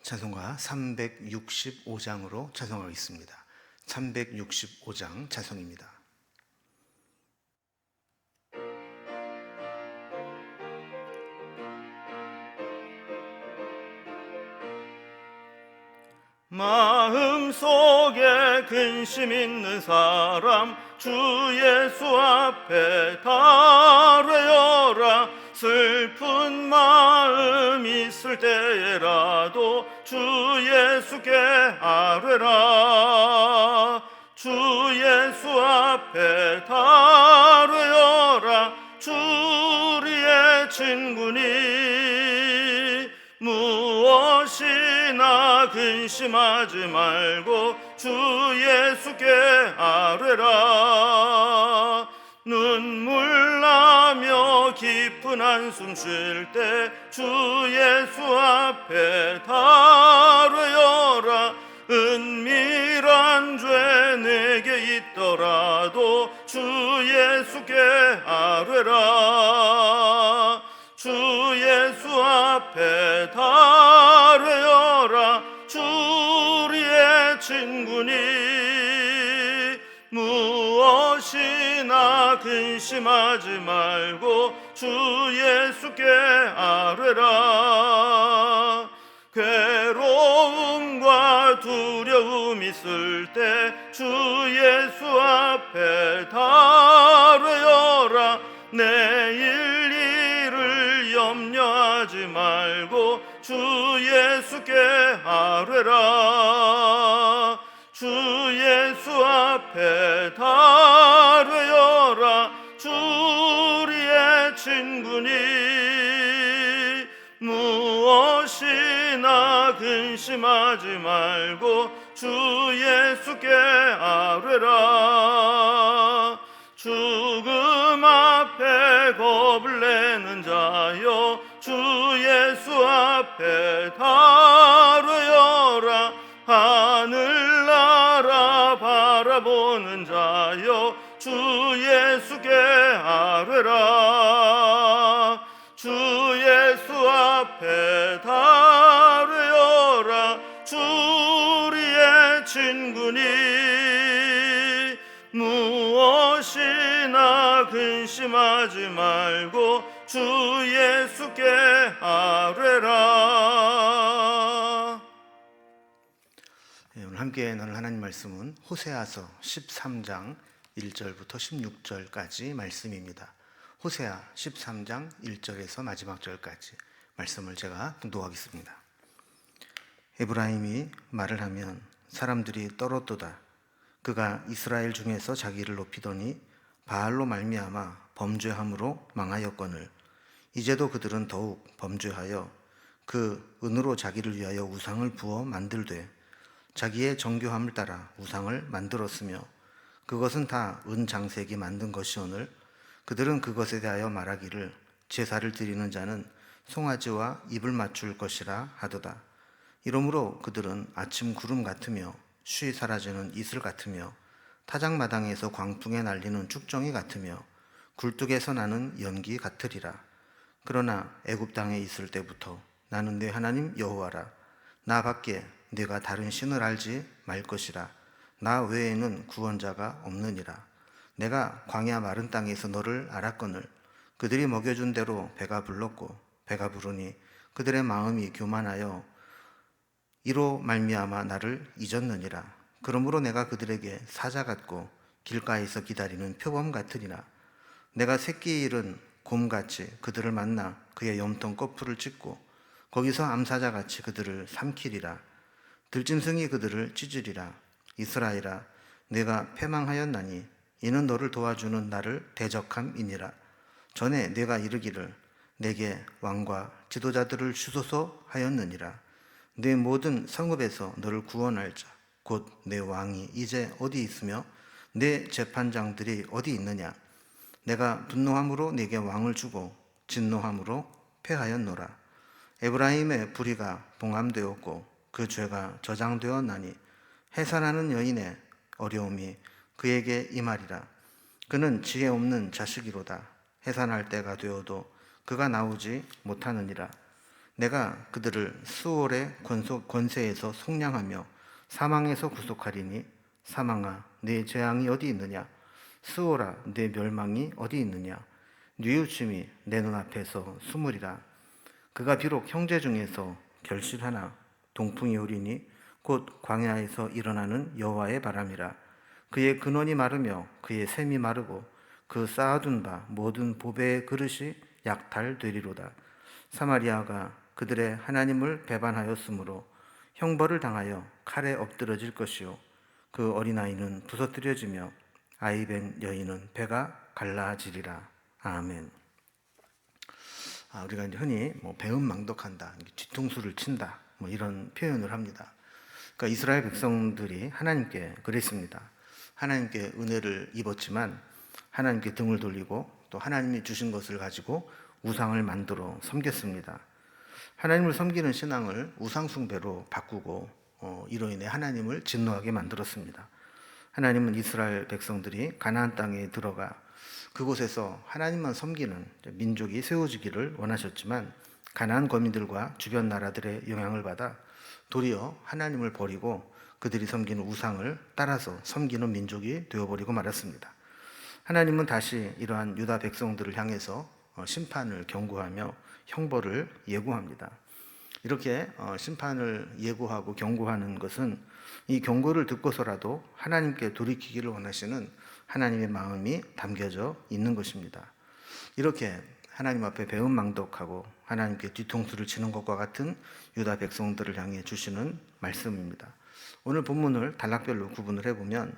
찬송가 365장으로 찬송하겠습니다. 365장 찬송입니다. 마음속에 근심 있는 사람 주 예수 앞에 달뢰어라. 슬픈 마음 있을 때에라도 주 예수께 아뢰라. 주 예수 앞에 달뢰어라. 주 우리의 친구니 무엇이나 근심하지 말고 주 예수께 아뢰라. 눈물 나며 깊은 한숨 쉴 때 주 예수 앞에 달뢰어라. 은밀한 죄 내게 있더라도 주 예수께 아뢰라. 주 예수 앞에 달뢰어라. 주 우리의 친구니 무엇이나 근심하지 말고 주 예수께 아뢰라. 괴로움과 두려움 있을 때 주 예수 앞에 달뢰어라. 내일 일을 염려하지 말고 주 예수께 아뢰라. 주 예수 앞에 달뢰어라. 주 우리의 친구니 무엇이나 근심하지 말고 주 예수께 아뢰라. 죽음 앞에 겁을 내는 자여 주 예수 앞에 달뢰어라. 하늘나라 바라보는 자여 주 예수께 아뢰라. 주 예수 앞에 달뢰어라. 주 우리의 친구니 무엇이나 근심하지 말고 주 예수께 아뢰라. 오늘 함께 나눌 하나님 말씀은 호세아서 13장 1절부터 16절까지 말씀입니다. 호세아 13장 1절에서 마지막 절까지 말씀을 제가 봉독하겠습니다. 에브라임이 말을 하면 사람들이 떨었도다. 그가 이스라엘 중에서 자기를 높이더니 바알로 말미암아 범죄함으로 망하였거늘 이제도 그들은 더욱 범죄하여 그 은으로 자기를 위하여 우상을 부어 만들되 자기의 정교함을 따라 우상을 만들었으며 그것은 다 은장색이 만든 것이오늘 그들은 그것에 대하여 말하기를 제사를 드리는 자는 송아지와 입을 맞출 것이라 하도다. 이러므로 그들은 아침 구름 같으며 쉬 사라지는 이슬 같으며 타작마당에서 광풍에 날리는 축정이 같으며 굴뚝에서 나는 연기 같으리라. 그러나 애굽 땅에 있을 때부터 나는 내 하나님 여호와라. 나 밖에 네가 다른 신을 알지 말 것이라. 나 외에는 구원자가 없느니라. 내가 광야 마른 땅에서 너를 알았거늘 그들이 먹여준 대로 배가 불렀고 배가 부르니 그들의 마음이 교만하여 이로 말미암아 나를 잊었느니라. 그러므로 내가 그들에게 사자 같고 길가에서 기다리는 표범 같으리라. 내가 새끼 잃은 곰같이 그들을 만나 그의 염통 거풀을 찢고 거기서 암사자같이 그들을 삼키리라. 들짐승이 그들을 찢으리라. 이스라엘아, 내가 패망하였나니 이는 너를 도와주는 나를 대적함이니라. 전에 내가 이르기를 내게 왕과 지도자들을 주소서 하였느니라. 내 모든 성읍에서 너를 구원할 자 곧 내 왕이 이제 어디 있으며 내 재판장들이 어디 있느냐. 내가 분노함으로 네게 왕을 주고 진노함으로 패하였노라. 에브라임의 불의가 봉함되었고 그 죄가 저장되었나니 해산하는 여인의 어려움이 그에게 임하리라. 그는 지혜 없는 자식이로다. 해산할 때가 되어도 그가 나오지 못하느니라. 내가 그들을 수월의 권세에서 속량하며 사망에서 구속하리니 사망아 내 재앙이 어디 있느냐, 수월아 내 멸망이 어디 있느냐. 뉘우침이 내 눈앞에서 숨으리라. 그가 비록 형제 중에서 결실하나 동풍이 오리니 곧 광야에서 일어나는 여호와의 바람이라. 그의 근원이 마르며 그의 샘이 마르고 그 쌓아둔 바 모든 보배의 그릇이 약탈되리로다. 사마리아가 그들의 하나님을 배반하였으므로 형벌을 당하여 칼에 엎드러질 것이요 그 어린아이는 부서뜨려지며 아이벤 여인은 배가 갈라지리라. 아멘. 우리가 이제 흔히 배은망덕한다, 뒤통수를 친다, 이런 표현을 합니다. 그러니까 이스라엘 백성들이 하나님께 그랬습니다. 하나님께 은혜를 입었지만 하나님께 등을 돌리고 또 하나님이 주신 것을 가지고 우상을 만들어 섬겼습니다. 하나님을 섬기는 신앙을 우상 숭배로 바꾸고 이로 인해 하나님을 진노하게 만들었습니다. 하나님은 이스라엘 백성들이 가나안 땅에 들어가 그곳에서 하나님만 섬기는 민족이 세워지기를 원하셨지만 가나안 거민들과 주변 나라들의 영향을 받아 도리어 하나님을 버리고 그들이 섬기는 우상을 따라서 섬기는 민족이 되어버리고 말았습니다. 하나님은 다시 이러한 유다 백성들을 향해서 심판을 경고하며 형벌을 예고합니다. 이렇게 심판을 예고하고 경고하는 것은 이 경고를 듣고서라도 하나님께 돌이키기를 원하시는 하나님의 마음이 담겨져 있는 것입니다. 이렇게 하나님 앞에 배은망덕하고 하나님께 뒤통수를 치는 것과 같은 유다 백성들을 향해 주시는 말씀입니다. 오늘 본문을 단락별로 구분을 해보면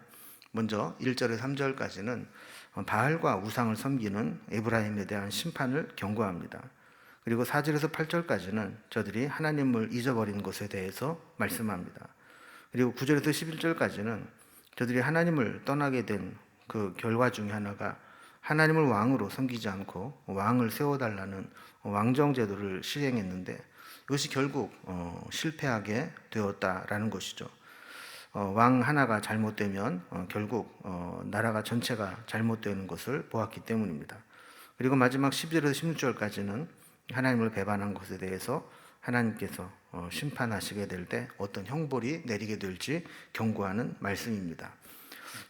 먼저 1절에서 3절까지는 바알과 우상을 섬기는 에브라임에 대한 심판을 경고합니다. 그리고 4절에서 8절까지는 저들이 하나님을 잊어버린 것에 대해서 말씀합니다. 그리고 9절에서 11절까지는 저들이 하나님을 떠나게 된 그 결과 중에 하나가 하나님을 왕으로 섬기지 않고 왕을 세워달라는 왕정제도를 시행했는데 이것이 결국 실패하게 되었다라는 것이죠. 왕 하나가 잘못되면 결국 나라가 전체가 잘못되는 것을 보았기 때문입니다. 그리고 마지막 10절에서 16절까지는 하나님을 배반한 것에 대해서 하나님께서 심판하시게 될 때 어떤 형벌이 내리게 될지 경고하는 말씀입니다.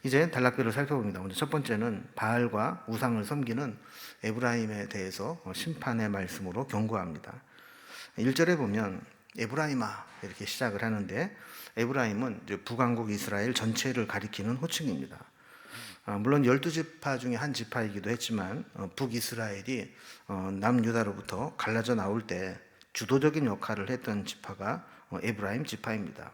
이제 단락별로 살펴봅니다. 먼저 첫 번째는 바알과 우상을 섬기는 에브라임에 대해서 심판의 말씀으로 경고합니다. 1절에 보면 에브라임아 이렇게 시작을 하는데 에브라임은 북왕국 이스라엘 전체를 가리키는 호칭입니다. 물론 12지파 중에 한 지파이기도 했지만 북이스라엘이 남유다로부터 갈라져 나올 때 주도적인 역할을 했던 지파가 에브라임 지파입니다.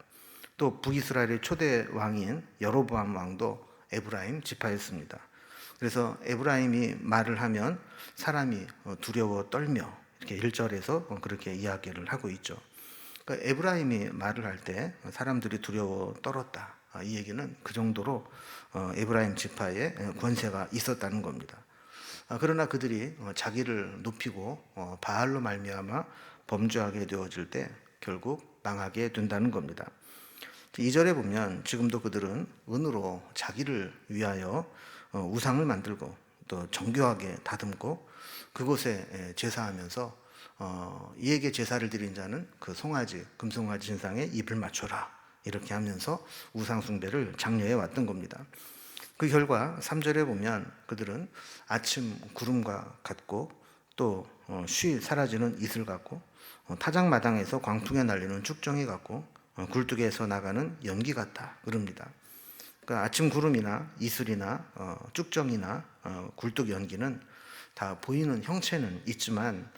또 북이스라엘의 초대 왕인 여로보암 왕도 에브라임 지파였습니다. 그래서 에브라임이 말을 하면 사람이 두려워 떨며 이렇게 1절에서 그렇게 이야기를 하고 있죠. 그러니까 에브라임이 말을 할 때 사람들이 두려워 떨었다. 이 얘기는 그 정도로 에브라임 지파에 권세가 있었다는 겁니다. 그러나 그들이 자기를 높이고 바알로 말미암아 범죄하게 되어질 때 결국 망하게 된다는 겁니다. 2절에 보면 지금도 그들은 은으로 자기를 위하여 우상을 만들고 또 정교하게 다듬고 그곳에 제사하면서 이에게 제사를 드린 자는 그 송아지, 금송아지 신상에 입을 맞춰라 이렇게 하면서 우상 숭배를 장려해 왔던 겁니다. 그 결과 3절에 보면 그들은 아침 구름과 같고 또 쉬 사라지는 이슬 같고 타작마당에서 광풍에 날리는 쭉정이 같고 굴뚝에서 나가는 연기 같다 그럽니다. 그러니까 아침 구름이나 이슬이나 쭉정이나 굴뚝 연기는 다 보이는 형체는 있지만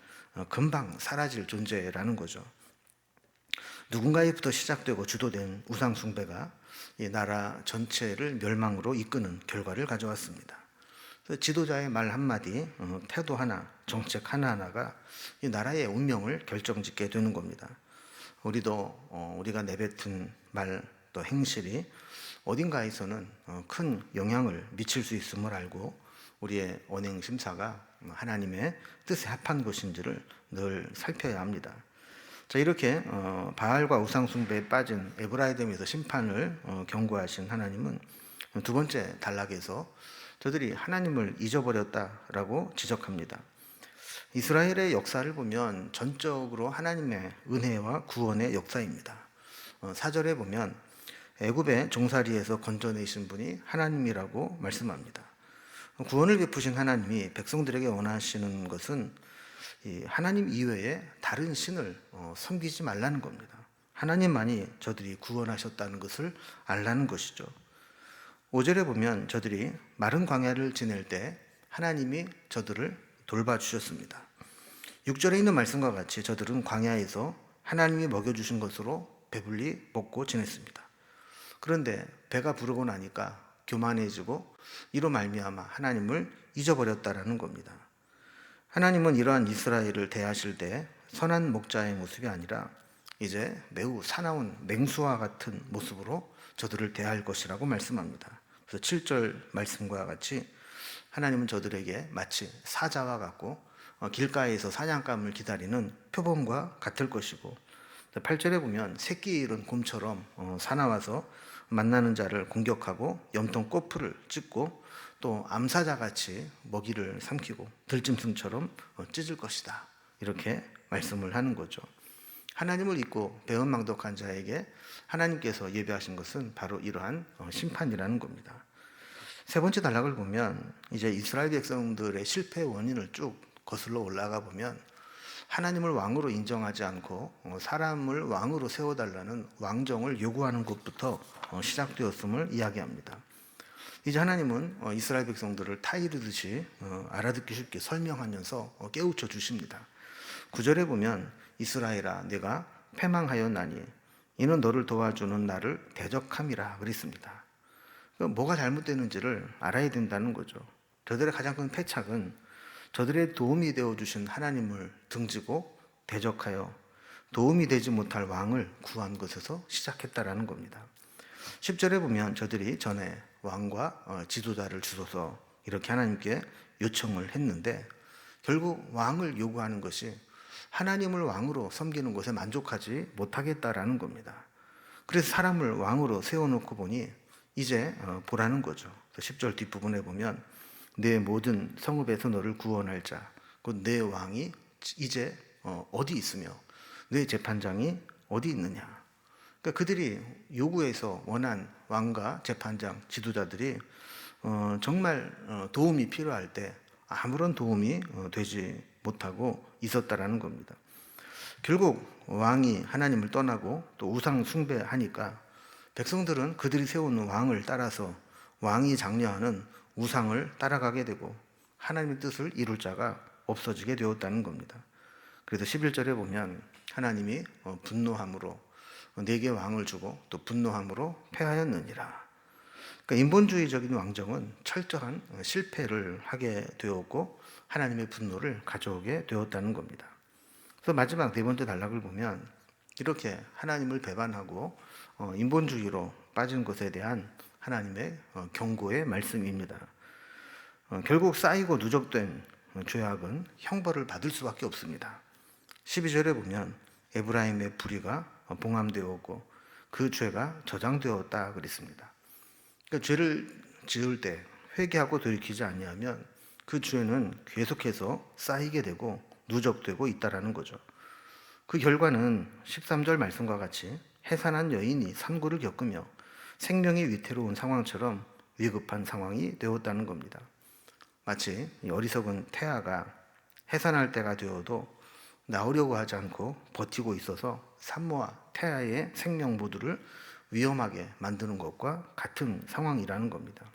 금방 사라질 존재라는 거죠. 누군가에부터 시작되고 주도된 우상 숭배가 이 나라 전체를 멸망으로 이끄는 결과를 가져왔습니다. 지도자의 말 한마디, 태도 하나, 정책 하나하나가 이 나라의 운명을 결정짓게 되는 겁니다. 우리가 내뱉은 말 또 행실이 어딘가에서는 큰 영향을 미칠 수 있음을 알고 우리의 언행 심사가 하나님의 뜻에 합한 것인지를 늘 살펴야 합니다. 자, 이렇게 바알과 우상 숭배에 빠진 에브라임에서 심판을 경고하신 하나님은 두 번째 단락에서 저들이 하나님을 잊어버렸다라고 지적합니다. 이스라엘의 역사를 보면 전적으로 하나님의 은혜와 구원의 역사입니다. 4절에 보면 애굽의 종살이에서 건져내신 분이 하나님이라고 말씀합니다. 구원을 베푸신 하나님이 백성들에게 원하시는 것은 이 하나님 이외에 다른 신을 섬기지 말라는 겁니다. 하나님만이 저들이 구원하셨다는 것을 알라는 것이죠. 5절에 보면 저들이 마른 광야를 지낼 때 하나님이 저들을 돌봐주셨습니다. 6절에 있는 말씀과 같이 저들은 광야에서 하나님이 먹여주신 것으로 배불리 먹고 지냈습니다. 그런데 배가 부르고 나니까 교만해지고 이로 말미암아 하나님을 잊어버렸다라는 겁니다. 하나님은 이러한 이스라엘을 대하실 때 선한 목자의 모습이 아니라 이제 매우 사나운 맹수와 같은 모습으로 저들을 대할 것이라고 말씀합니다. 그래서 7절 말씀과 같이 하나님은 저들에게 마치 사자와 같고 길가에서 사냥감을 기다리는 표범과 같을 것이고, 8절에 보면 새끼 잃은 곰처럼 사나워서 만나는 자를 공격하고 염통 꼬풀을 찢고 또 암사자같이 먹이를 삼키고 들짐승처럼 찢을 것이다, 이렇게 말씀을 하는 거죠. 하나님을 잊고 배은망덕한 자에게 하나님께서 예비하신 것은 바로 이러한 심판이라는 겁니다. 세 번째 단락을 보면 이제 이스라엘 백성들의 실패의 원인을 쭉 거슬러 올라가 보면 하나님을 왕으로 인정하지 않고 사람을 왕으로 세워달라는 왕정을 요구하는 것부터 시작되었음을 이야기합니다. 이제 하나님은 이스라엘 백성들을 타이르듯이 알아듣기 쉽게 설명하면서 깨우쳐 주십니다. 9절에 보면 이스라엘아 내가 패망하였나니 이는 너를 도와주는 나를 대적함이라 그랬습니다. 뭐가 잘못되는지를 알아야 된다는 거죠. 저들의 가장 큰 패착은 저들의 도움이 되어주신 하나님을 등지고 대적하여 도움이 되지 못할 왕을 구한 것에서 시작했다라는 겁니다. 10절에 보면 저들이 전에 왕과 지도자를 주소서 이렇게 하나님께 요청을 했는데 결국 왕을 요구하는 것이 하나님을 왕으로 섬기는 것에 만족하지 못하겠다라는 겁니다. 그래서 사람을 왕으로 세워놓고 보니 이제 보라는 거죠. 10절 뒷부분에 보면 내 모든 성읍에서 너를 구원할 자, 곧 내 왕이 이제 어디 있으며 내 재판장이 어디 있느냐. 그러니까 그들이 요구해서 원한 왕과 재판장, 지도자들이 정말 도움이 필요할 때 아무런 도움이 되지 못하고 있었다라는 겁니다. 결국 왕이 하나님을 떠나고 또 우상 숭배하니까 백성들은 그들이 세운 왕을 따라서 왕이 장려하는 우상을 따라가게 되고 하나님의 뜻을 이룰 자가 없어지게 되었다는 겁니다. 그래서 11절에 보면 하나님이 분노함으로 네게 왕을 주고 또 분노함으로 패하였느니라. 그러니까 인본주의적인 왕정은 철저한 실패를 하게 되었고 하나님의 분노를 가져오게 되었다는 겁니다. 그래서 마지막 네 번째 단락을 보면 이렇게 하나님을 배반하고 인본주의로 빠진 것에 대한 하나님의 경고의 말씀입니다. 결국 쌓이고 누적된 죄악은 형벌을 받을 수밖에 없습니다. 12절에 보면 에브라임의 불의가 봉함되었고 그 죄가 저장되었다 그랬습니다. 그러니까 죄를 지을 때 회개하고 돌이키지 아니하면 그 죄는 계속해서 쌓이게 되고 누적되고 있다라는 거죠. 그 결과는 13절 말씀과 같이 해산한 여인이 산고를 겪으며 생명이 위태로운 상황처럼 위급한 상황이 되었다는 겁니다. 마치 어리석은 태아가 해산할 때가 되어도 나오려고 하지 않고 버티고 있어서 산모와 태아의 생명 모두를 위험하게 만드는 것과 같은 상황이라는 겁니다.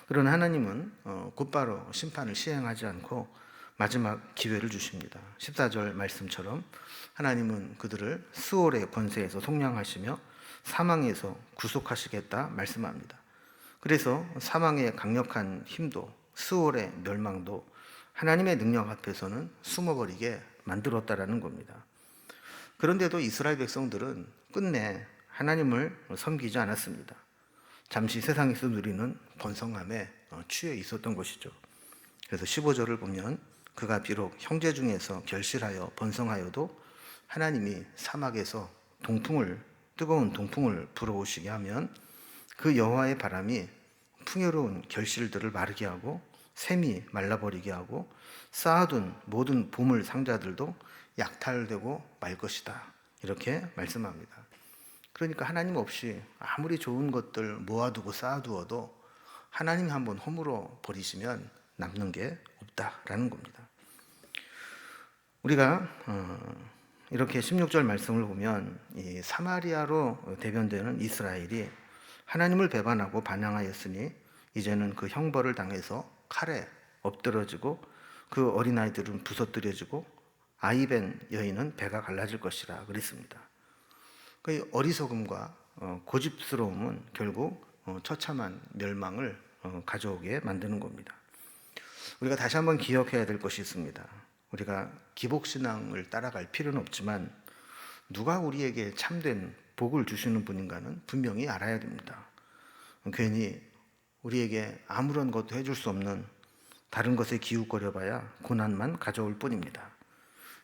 그러나 하나님은 곧바로 심판을 시행하지 않고 마지막 기회를 주십니다. 14절 말씀처럼 하나님은 그들을 스올의 권세에서 속량하시며 사망에서 구속하시겠다 말씀합니다. 그래서 사망의 강력한 힘도 스올의 멸망도 하나님의 능력 앞에서는 숨어버리게 만들었다라는 겁니다. 그런데도 이스라엘 백성들은 끝내 하나님을 섬기지 않았습니다. 잠시 세상에서 누리는 번성함에 취해 있었던 것이죠. 그래서 15절을 보면 그가 비록 형제 중에서 결실하여 번성하여도 하나님이 사막에서 뜨거운 동풍을 불어오시게 하면 그 여호와의 바람이 풍요로운 결실들을 마르게 하고 샘이 말라버리게 하고 쌓아둔 모든 보물 상자들도 약탈되고 말 것이다. 이렇게 말씀합니다. 그러니까 하나님 없이 아무리 좋은 것들 모아두고 쌓아두어도 하나님이 한번 허물어 버리시면 남는 게 없다라는 겁니다. 우리가 이렇게 16절 말씀을 보면 이 사마리아로 대변되는 이스라엘이 하나님을 배반하고 반항하였으니 이제는 그 형벌을 당해서 칼에 엎드러지고 그 어린아이들은 부서뜨려지고 아이벤 여인은 배가 갈라질 것이라 그랬습니다. 그 어리석음과 고집스러움은 결국 처참한 멸망을 가져오게 만드는 겁니다. 우리가 다시 한번 기억해야 될 것이 있습니다. 우리가 기복신앙을 따라갈 필요는 없지만 누가 우리에게 참된 복을 주시는 분인가는 분명히 알아야 됩니다. 괜히 우리에게 아무런 것도 해줄 수 없는 다른 것에 기웃거려봐야 고난만 가져올 뿐입니다.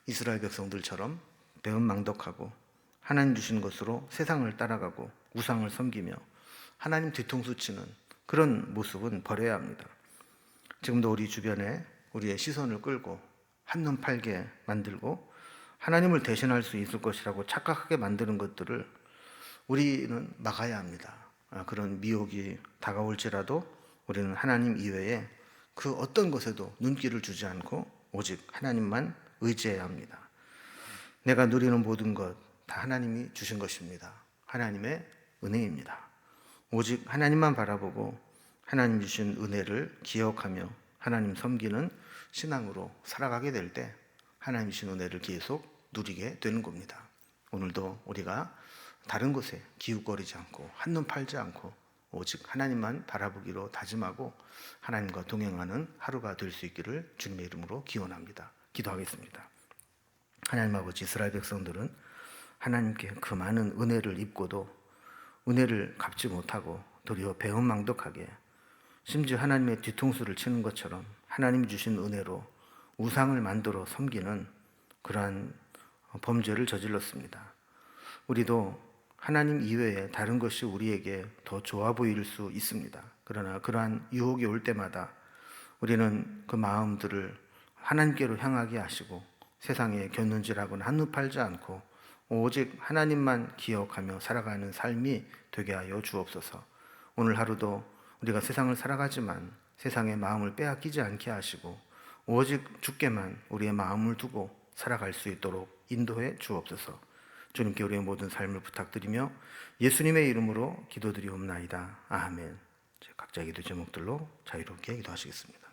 이스라엘 백성들처럼 배은망덕하고 하나님 주신 것으로 세상을 따라가고 우상을 섬기며 하나님 뒤통수 치는 그런 모습은 버려야 합니다. 지금도 우리 주변에 우리의 시선을 끌고 한눈 팔게 만들고 하나님을 대신할 수 있을 것이라고 착각하게 만드는 것들을 우리는 막아야 합니다. 그런 미혹이 다가올지라도 우리는 하나님 이외에 그 어떤 것에도 눈길을 주지 않고 오직 하나님만 의지해야 합니다. 내가 누리는 모든 것 다 하나님이 주신 것입니다. 하나님의 은혜입니다. 오직 하나님만 바라보고 하나님 주신 은혜를 기억하며 하나님 섬기는 신앙으로 살아가게 될 때 하나님 주신 은혜를 계속 누리게 되는 겁니다. 오늘도 우리가 다른 것에 기웃거리지 않고 한눈 팔지 않고 오직 하나님만 바라보기로 다짐하고 하나님과 동행하는 하루가 될 수 있기를 주님의 이름으로 기원합니다. 기도하겠습니다. 하나님 아버지, 이스라엘 백성들은 하나님께 그 많은 은혜를 입고도 은혜를 갚지 못하고 도리어 배은망덕하게 심지어 하나님의 뒤통수를 치는 것처럼 하나님이 주신 은혜로 우상을 만들어 섬기는 그러한 범죄를 저질렀습니다. 우리도 하나님 이외에 다른 것이 우리에게 더 좋아 보일 수 있습니다. 그러나 그러한 유혹이 올 때마다 우리는 그 마음들을 하나님께로 향하게 하시고 세상에 곁눈질하거나 한눈 팔지 않고 오직 하나님만 기억하며 살아가는 삶이 되게 하여 주옵소서. 오늘 하루도 우리가 세상을 살아가지만 세상의 마음을 빼앗기지 않게 하시고 오직 주께만 우리의 마음을 두고 살아갈 수 있도록 인도해 주옵소서. 주님께 우리의 모든 삶을 부탁드리며 예수님의 이름으로 기도드리옵나이다. 아멘. 각자의 기도 제목들로 자유롭게 기도하시겠습니다.